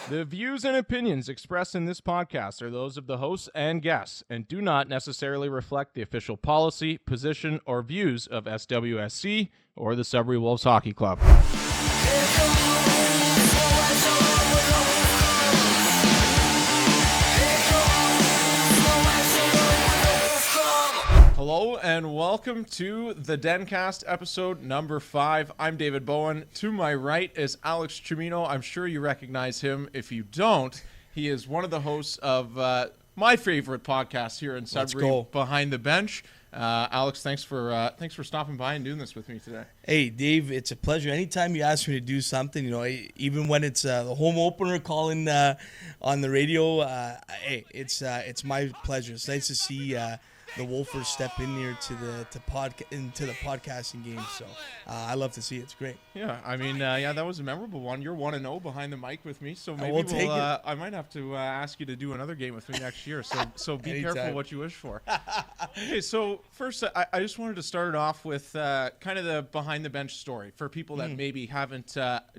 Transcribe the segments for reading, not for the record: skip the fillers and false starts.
The views and opinions expressed in this podcast are those of the hosts and guests and do not necessarily reflect the official policy, position, or views of SWSC or the Sudbury Wolves Hockey Club. Hello and welcome to the DenCast episode number 5. I'm David Bowen. To my right is Alex Cimino. I'm sure you recognize him. If you don't, he is one of the hosts of my favorite podcast here in Sudbury, Behind the Bench. Alex, thanks for stopping by and doing this with me today. Hey, Dave, it's a pleasure. Anytime you ask me to do something, even when it's the home opener calling on the radio, hey, it's my pleasure. It's nice to see the Wolfers step in here into the podcasting game. So I love to see it. It's great. Yeah, I mean, that was a memorable one. You're 1-0 behind the mic with me, so maybe I might have to ask you to do another game with me next year. So be careful what you wish for. Okay, so first, I just wanted to start it off with kind of the behind the bench story for people that maybe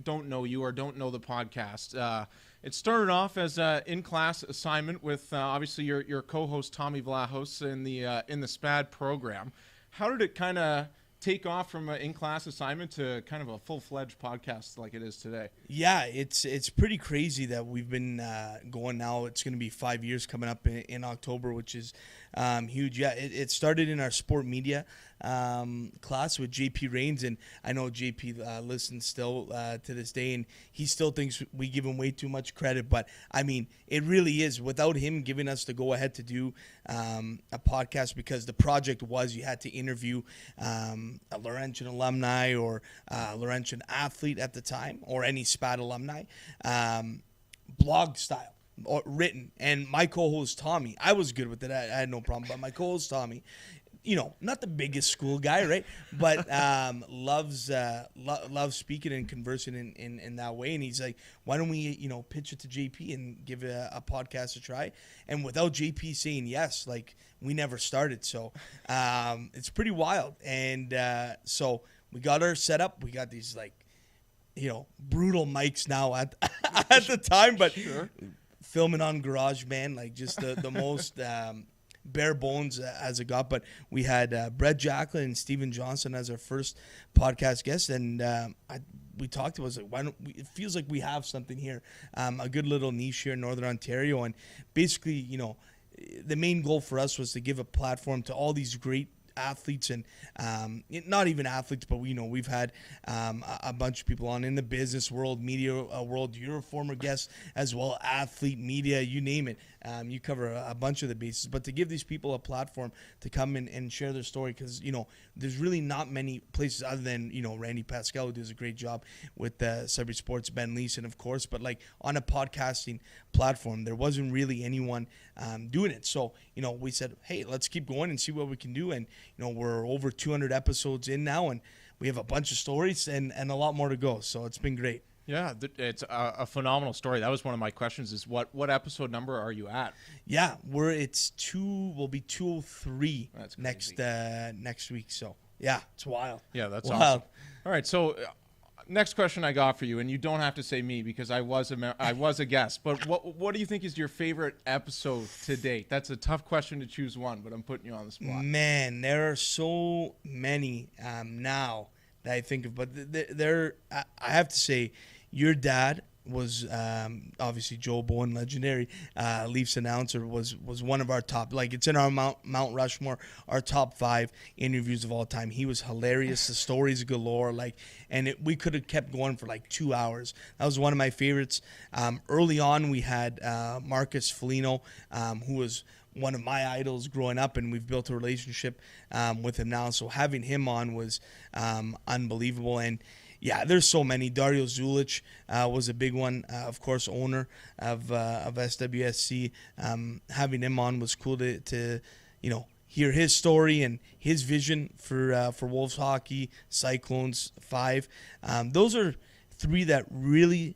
don't know you or don't know the podcast. It started off as an in-class assignment with obviously your co-host Tommy Vlahos in the SPAD program. How did it kind of take off from an in-class assignment to kind of a full-fledged podcast like it is today? Yeah, it's pretty crazy that we've been going now. It's going to be 5 years coming up in October, which is huge. Yeah, it started in our sport media class with JP Rains, and I know JP listens still to this day, and he still thinks we give him way too much credit, but I mean, it really is without him giving us the go ahead to do a podcast, because the project was you had to interview a Laurentian alumni or a Laurentian athlete at the time, or any SPAD alumni, blog style or written. And my co-host Tommy, I was good with it, I had no problem, but my co-host Tommy, not the biggest school guy, right? But loves speaking and conversing in that way. And he's like, why don't we, pitch it to JP and give it a podcast a try? And without JP saying yes, like, we never started. So it's pretty wild. And so we got our setup. We got these brutal mics now at the time, but sure. Filming on GarageBand, like just the most bare bones as it got. But we had Brett Jacklin and Steven Johnson as our first podcast guest, and we talked about it. It feels like we have something here, a good little niche here in Northern Ontario, and basically, the main goal for us was to give a platform to all these great athletes, and not even athletes, but we've had a bunch of people on in the business world, media world. You're a former guest as well, athlete, media, you name it. You cover a bunch of the bases, but to give these people a platform to come in and share their story, because there's really not many places other than Randy Pascal, who does a great job with Sudbury Sports, Ben Leeson, of course, but like on a podcasting platform, there wasn't really anyone doing it. So we said, hey, let's keep going and see what we can do. And we're over 200 episodes in now, and we have a bunch of stories and a lot more to go. So it's been great. Yeah, it's a phenomenal story. That was one of my questions, is what episode number are you at? Yeah, we'll be 203 next week. So yeah, it's wild. Yeah, that's awesome. All right, so next question I got for you, and you don't have to say me because I was a guest, but what do you think is your favorite episode to date? That's a tough question to choose one, but I'm putting you on the spot. Man, there are so many now that I think of, but I have to say, your dad was obviously Joe Bowen, legendary Leafs announcer, was one of our top, like, it's in our Mount Rushmore, our top 5 interviews of all time. He was hilarious. The stories galore, and we could have kept going for like 2 hours. That was one of my favorites. Early on, we had Marcus Foligno, who was one of my idols growing up, and we've built a relationship with him now. So having him on was unbelievable. And yeah, there's so many. Dario Zulich was a big one, of course, owner of SWSC. Having him on was cool to hear his story and his vision for Wolves hockey, Cyclones 5. Those are 3 that really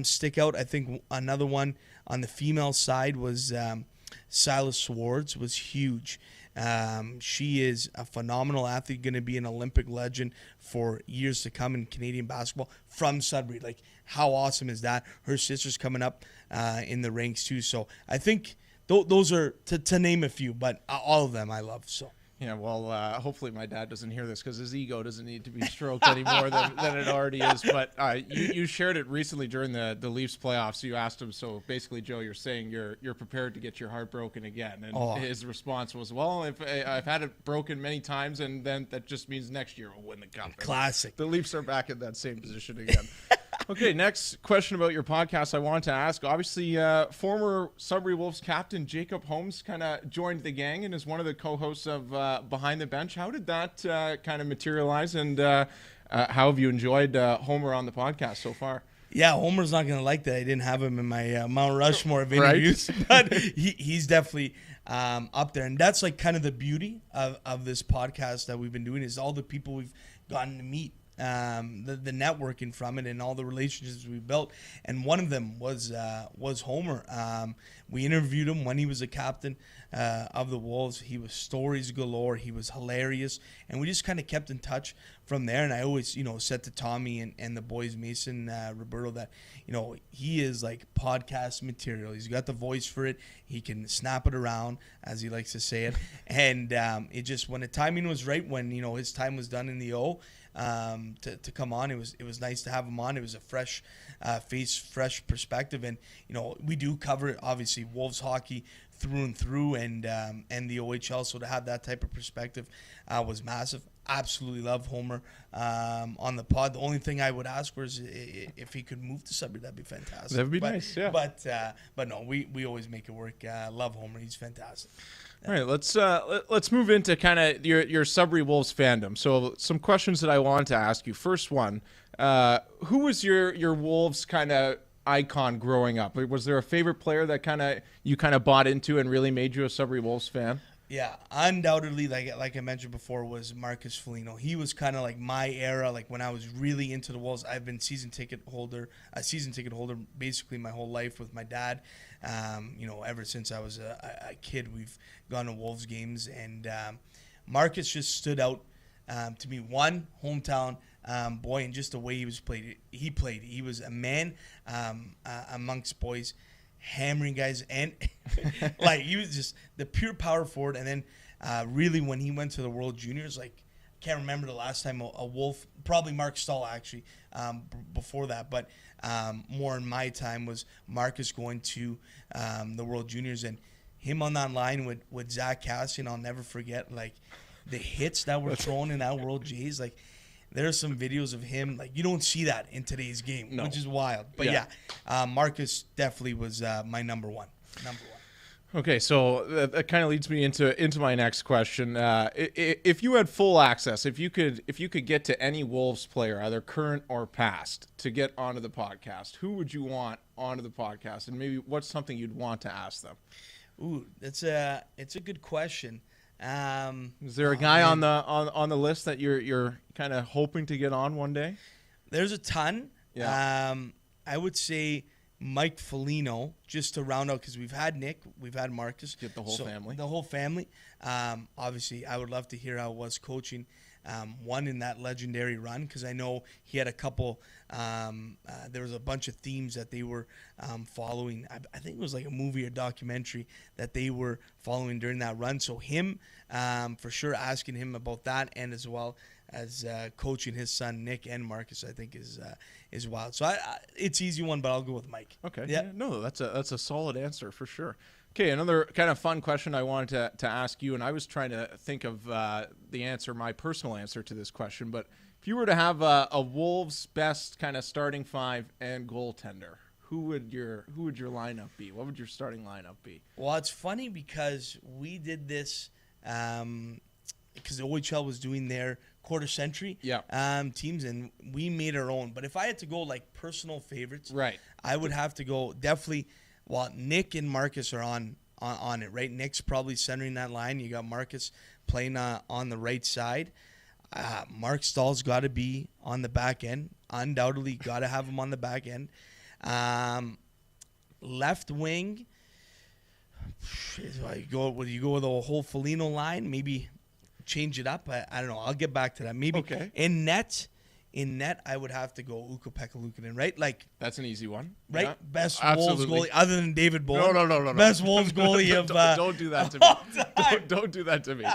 stick out. I think another one on the female side was Silas Swartz was huge. She is a phenomenal athlete, going to be an Olympic legend for years to come in Canadian basketball from Sudbury. Like, how awesome is that? Her sister's coming up in the ranks too. So I think those are, to name a few, but all of them I love. So. Yeah, well, hopefully my dad doesn't hear this because his ego doesn't need to be stroked any more than it already is. But you shared it recently during the Leafs playoffs. You asked him, so basically, Joe, you're saying you're prepared to get your heart broken again. And his response was, well, if I've had it broken many times, and then that just means next year we'll win the cup. Classic. The Leafs are back in that same position again. Okay, next question about your podcast I wanted to ask. Obviously, former Sudbury Wolves captain Jacob Holmes kind of joined the gang and is one of the co-hosts of Behind the Bench. How did that kind of materialize, and how have you enjoyed Homer on the podcast so far? Yeah, Homer's not going to like that I didn't have him in my Mount Rushmore of interviews, right? But he's definitely up there. And that's like kind of the beauty of this podcast that we've been doing, is all the people we've gotten to meet. The networking from it and all the relationships we built, and one of them was Homer. We interviewed him when he was a captain of the Wolves. He was stories galore. He was hilarious, and we just kind of kept in touch from there. And I always, said to Tommy and the boys, Mason, Roberto, that he is like podcast material. He's got the voice for it. He can snap it around, as he likes to say it. And it just, when the timing was right, when his time was done in the O. To come on, it was nice to have him on. It was a fresh face, fresh perspective, and we do cover obviously Wolves hockey through and through, and the OHL. So to have that type of perspective was massive. Absolutely love Homer on the pod. The only thing I would ask was if he could move to Sudbury, that'd be fantastic. That'd be nice, yeah. But no, we always make it work. Love Homer. He's fantastic. All right, let's move into kind of your Sudbury Wolves fandom. So some questions that I wanted to ask you. First one, who was your Wolves kind of icon growing up? Was there a favorite player that you bought into and really made you a Sudbury Wolves fan? Yeah, undoubtedly, like I mentioned before, was Marcus Foligno. He was kind of like my era, like when I was really into the Wolves. I've been a season ticket holder basically my whole life with my dad. Ever since I was a kid, we've gone to Wolves games, and Marcus just stood out to me. One, hometown boy, and just the way he was played. He was a man amongst boys, hammering guys, and like he was just the pure power forward. And then really when he went to the World Juniors, like I can't remember the last time a Wolf, probably Mark Stahl actually before that, but more in my time was Marcus going to the World Juniors, and him on that line with Zach Cassian. I'll never forget like the hits that were thrown in that World J's. Like there are some videos of him, like you don't see that in today's game, which is wild. But yeah, Marcus definitely was my number one. Okay, so that kind of leads me into my next question. If you had full access, if you could get to any Wolves player, either current or past, to get onto the podcast, who would you want onto the podcast, and maybe what's something you'd want to ask them? Ooh, it's a good question. Is there a guy on the list that you're kind of hoping to get on one day? There's a ton. Yeah. I would say Mike Foligno, just to round out, because we've had Nick, we've had Marcus. Get the whole family. The whole family. Obviously, I would love to hear how it was coaching one in that legendary run, because I know he had a couple, there was a bunch of themes that they were following. I think it was like a movie or documentary that they were following during that run. So him, for sure, asking him about that, and as well as coaching his son Nick and Marcus, I think is wild. So it's easy one, but I'll go with Mike. Okay. Yeah. No, that's a solid answer for sure. Okay, another kind of fun question I wanted to ask you, and I was trying to think of the answer, my personal answer to this question, but if you were to have a Wolves best kind of starting five and goaltender, who would your lineup be? What would your starting lineup be? Well, it's funny because we did this because the OHL was doing their quarter century teams, and we made our own. But if I had to go like personal favorites, right, I would have to go definitely. Well, Nick and Marcus are on it, right? Nick's probably centering that line. You got Marcus playing on the right side. Mark Stahl's got to be on the back end. Undoubtedly, got to have him on the back end. Left wing. Would you go with a whole Foligno line? Maybe change it up. I don't know. I'll get back to that. Maybe okay. In net, In net, I would have to go Ukko-Pekka Luukkonen, right? Like that's an easy one, right? Yeah. Best Absolutely. Wolves goalie other than David Bowen. No. Best Wolves goalie of don't do that to me. Don't do that to me.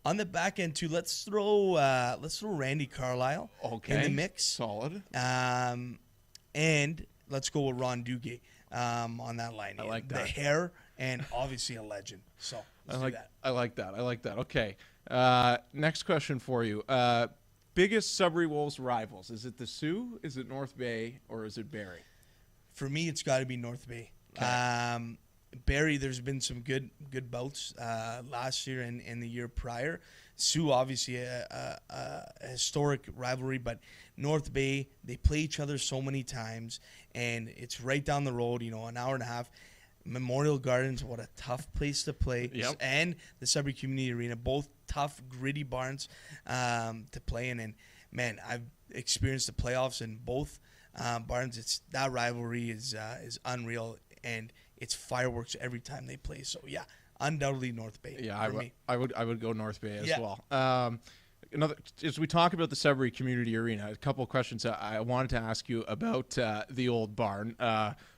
On the back end too, let's throw Randy Carlyle in the mix. Solid. And let's go with Ron Duguay on that line. I like that. The hair and obviously a legend. So let's do that. I like that. Okay. Next question for you. Biggest Sudbury Wolves rivals. Is it the Sioux? Is it North Bay? Or is it Barrie? For me, it's got to be North Bay. Okay. Barrie, there's been some good bouts last year and the year prior. Sioux, obviously a historic rivalry, but North Bay, they play each other so many times, and it's right down the road, an hour and a half. Memorial Gardens, what a tough place to play. Yep. And the Sudbury Community Arena, both tough, gritty barns to play in. And, man, I've experienced the playoffs in both barns. That rivalry is unreal, and it's fireworks every time they play. So, yeah, undoubtedly North Bay. Yeah, I would go North Bay as well. As we talk about the Sudbury Community Arena, a couple of questions I wanted to ask you about the old barn.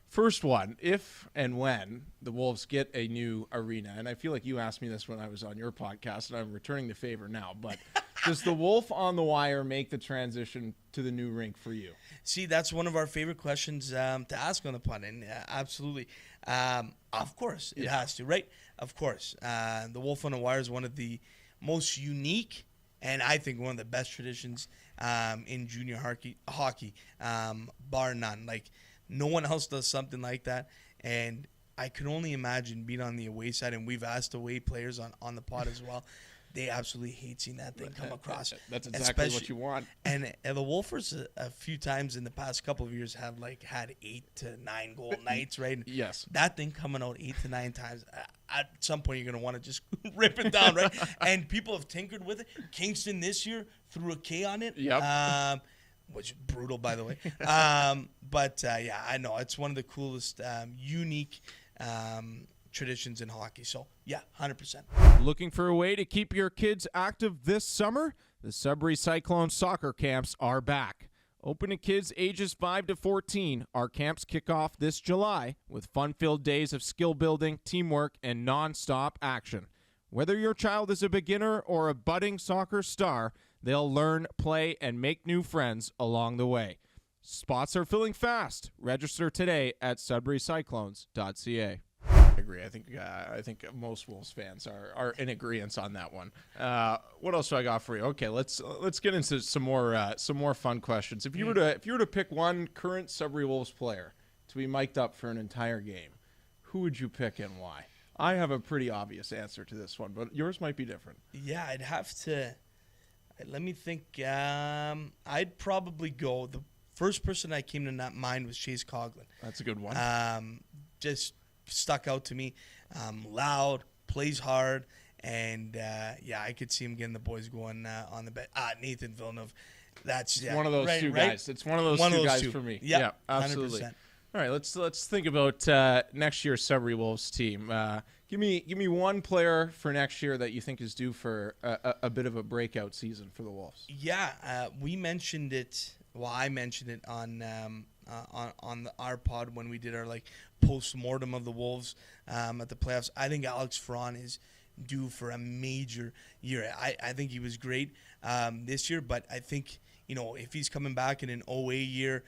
First one, if and when the Wolves get a new arena, and I feel like you asked me this when I was on your podcast, and I'm returning the favor now, but does the Wolf on the Wire make the transition to the new rink for you? See, that's one of our favorite questions to ask on the pod, and absolutely. Of course, it has to, right? Of course. The Wolf on the Wire is one of the most unique and I think one of the best traditions in junior hockey, bar none. Like, no one else does something like that, and I can only imagine being on the away side, and we've asked away players on the pod as well. They absolutely hate seeing that thing come across. That's exactly what you want. And the Wolfers a few times in the past couple of years have had 8 to 9 goal nights, right? Yes. That thing coming out 8 to 9 times, at some point you're going to want to just rip it down, right? And people have tinkered with it. Kingston this year threw a K on it. Yep. Which is brutal, by the way. But yeah, I know. It's one of the coolest, unique traditions in hockey. So, yeah, 100%. Looking for a way to keep your kids active this summer? The Sudbury Cyclone soccer camps are back. Open to kids ages 5 to 14, our camps kick off this July with fun-filled days of skill building, teamwork, and non-stop action. Whether your child is a beginner or a budding soccer star, they'll learn, play, and make new friends along the way. Spots are filling fast. Register today at sudburycyclones.ca. I agree. I think most Wolves fans are in agreement on that one. What else do I got for you? Okay, let's get into some more fun questions. If you were to pick one current Sudbury Wolves player to be mic'd up for an entire game, who would you pick and why? I have a pretty obvious answer to this one, but yours might be different. Yeah, I'd have to. Let me think. I'd probably go. The first person that came to mind was Chase Coughlin. That's a good one. Just stuck out to me. Loud, plays hard, and yeah, I could see him getting the boys going on the bet. Nathan Villeneuve. That's one of those two guys. It's one of those two guys for me. Yeah, absolutely. 100%. All right, let's think about next year's Sudbury Wolves team. Give me one player for next year that you think is due for a bit of a breakout season for the Wolves. Yeah, we mentioned it. Well, I mentioned it on our pod when we did our post-mortem of the Wolves at the playoffs. I think Alex Ferron is due for a major year. I think he was great this year, but I think if he's coming back in an OA year.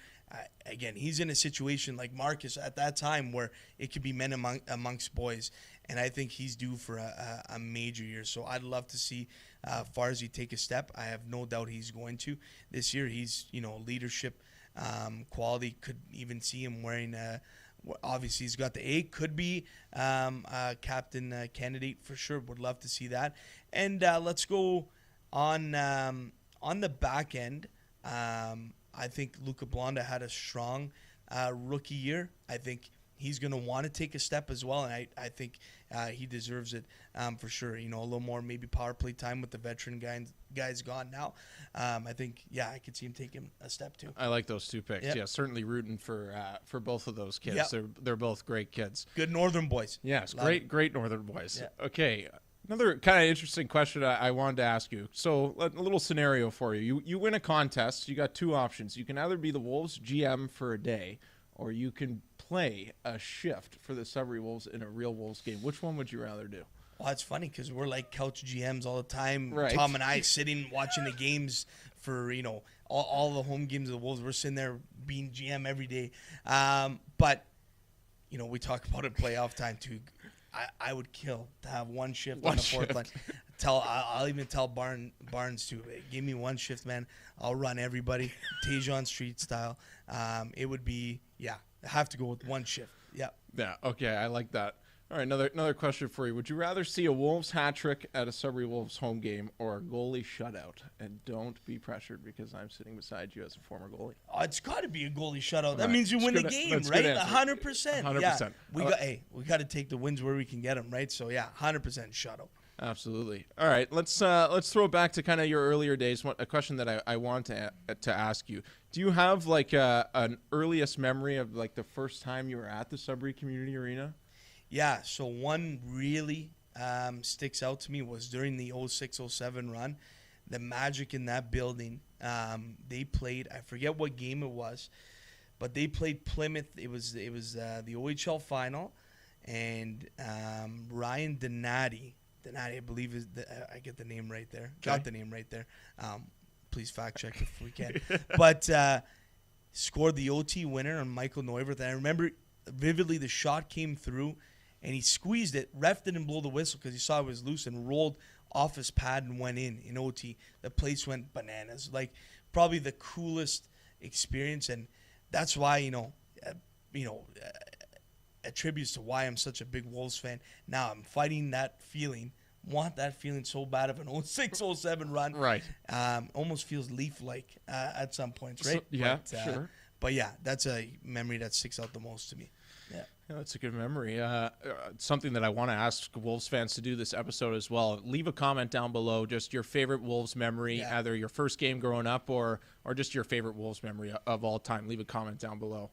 Again, he's in a situation like Marcus at that time where it could be men amongst boys, and I think he's due for a major year. So I'd love to see Farzy take a step. I have no doubt he's going to this year. He's leadership quality. Could even see him wearing. Obviously, he's got the A. Could be a captain candidate for sure. Would love to see that. And let's go on the back end. I think Luca Blonda had a strong rookie year. I think he's going to want to take a step as well, and I think he deserves it for sure. A little more maybe power play time with the veteran guys gone now. I think, I could see him taking a step too. I like those two picks. Yep. Yeah, certainly rooting for both of those kids. Yep. They're both great kids. Good Northern boys. Yes, great Northern boys. Yep. Okay. Another kind of interesting question I wanted to ask you. So a little scenario for you. You win a contest. You got two options. You can either be the Wolves GM for a day, or you can play a shift for the Sudbury Wolves in a real Wolves game. Which one would you rather do? Well, it's funny because we're like couch GMs all the time. Right. Tom and I sitting watching the games for, all the home games of the Wolves. We're sitting there being GM every day. But, we talk about it playoff time too. I would kill to have one shift on the fourth line. I'll even tell Barnes too. Hey, give me one shift, man. I'll run everybody, Tejon Street style. It would be I have to go with one shift. Yeah. Yeah. Okay, I like that. All right, another question for you. Would you rather see a Wolves hat trick at a Sudbury Wolves home game or a goalie shutout? And don't be pressured because I'm sitting beside you as a former goalie. Oh, it's got to be a goalie shutout. That means you win the game, right? 100%. 100%. Yeah. We got to take the wins where we can get them, right? So 100% shutout. Absolutely. All right, let's throw it back to kind of your earlier days. A question that I want to ask you: do you have like an earliest memory of like the first time you were at the Sudbury Community Arena? Yeah. So one really sticks out to me was during the 06-07 run. The magic in that building. They played. I forget what game it was, but they played Plymouth. It was the OHL final, and Ryan Donati, I believe I get the name right there. Okay. Got the name right there. Please fact check if we can. But scored the OT winner on Michael Neuwirth. And I remember vividly the shot came through, and he squeezed it. Ref didn't blow the whistle because he saw it was loose and rolled off his pad and went in OT. The place went bananas. Like probably the coolest experience, and that's why attributes to why I'm such a big Wolves fan. Now I'm fighting that feeling. Want that feeling so bad of an 06-07 run. Right. Almost feels Leaf-like at some points, right? Sure. But that's a memory that sticks out the most to me. Yeah. Yeah, that's a good memory. Something that I want to ask Wolves fans to do this episode as well. Leave a comment down below, just your favorite Wolves memory, either your first game growing up or just your favorite Wolves memory of all time. Leave a comment down below.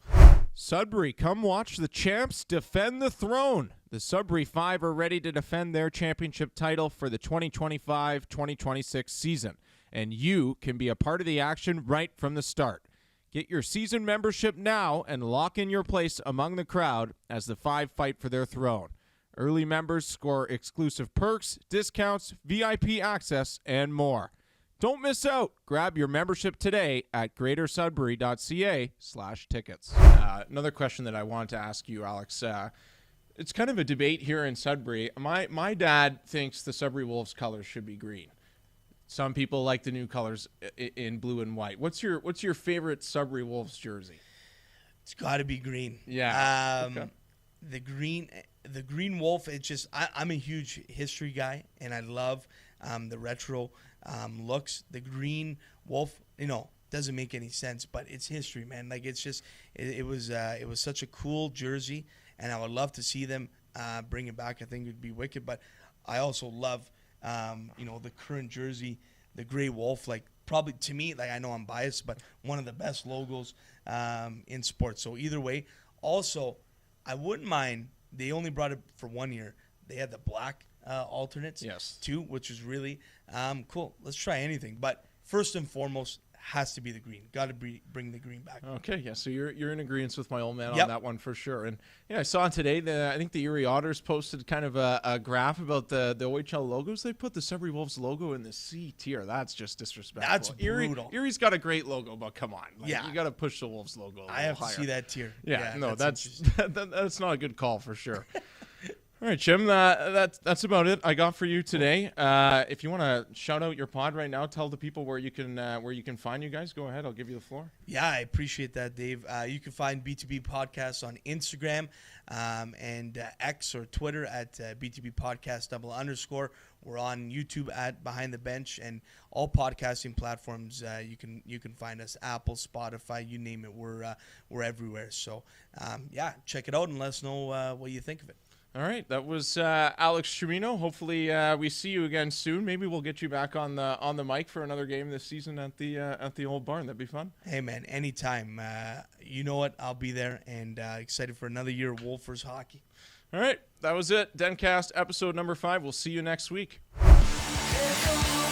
Sudbury, come watch the champs defend the throne. The Sudbury Five are ready to defend their championship title for the 2025-2026 season, and you can be a part of the action right from the start. Get your season membership now and lock in your place among the crowd as the Five fight for their throne. Early members score exclusive perks, discounts, VIP access, and more. Don't miss out. Grab your membership today at greatersudbury.ca/tickets. Another question that I wanted to ask you, Alex. It's kind of a debate here in Sudbury. My dad thinks the Sudbury Wolves colors should be green. Some people like the new colors in blue and white. What's your favorite Sudbury Wolves jersey? It's got to be green. Yeah. Okay. The green Wolf. It's just I'm a huge history guy, and I love the retro looks. The green Wolf, doesn't make any sense, but it's history, man. Like it's just it was such a cool jersey, and I would love to see them bring it back. I think it would be wicked, but I also love the current jersey, the gray wolf, like probably to me, like I know I'm biased, but one of the best logos in sports. So either way, also I wouldn't mind. They only brought it for 1 year. They had the black alternates too, which is really cool. Let's try anything, but first and foremost has to be the green. Got to bring the green back. Okay, yeah. So you're in agreement with my old man on that one for sure. And I saw today I think the Erie Otters posted kind of a graph about the OHL logos. They put the Sudbury Wolves logo in the C tier. That's just disrespectful. That's brutal. Erie's got a great logo, but come on, you got to push the Wolves logo. I have higher. To see that tier. No, that's not a good call for sure. All right, Jim, that's about it I got for you today. If you want to shout out your pod right now, tell the people where you can find you guys. Go ahead. I'll give you the floor. Yeah, I appreciate that, Dave. You can find BTB Podcasts on Instagram and X or Twitter at BTB Podcast _. We're on YouTube at Behind the Bench and all podcasting platforms. You can find us, Apple, Spotify, you name it. We're everywhere. So check it out and let us know what you think of it. All right, that was Alex Cimino. Hopefully, we see you again soon. Maybe we'll get you back on the mic for another game this season at the old barn. That'd be fun. Hey man, anytime. You know what? I'll be there and excited for another year of Wolfers hockey. All right, that was it. DenCast episode number 5. We'll see you next week. There's no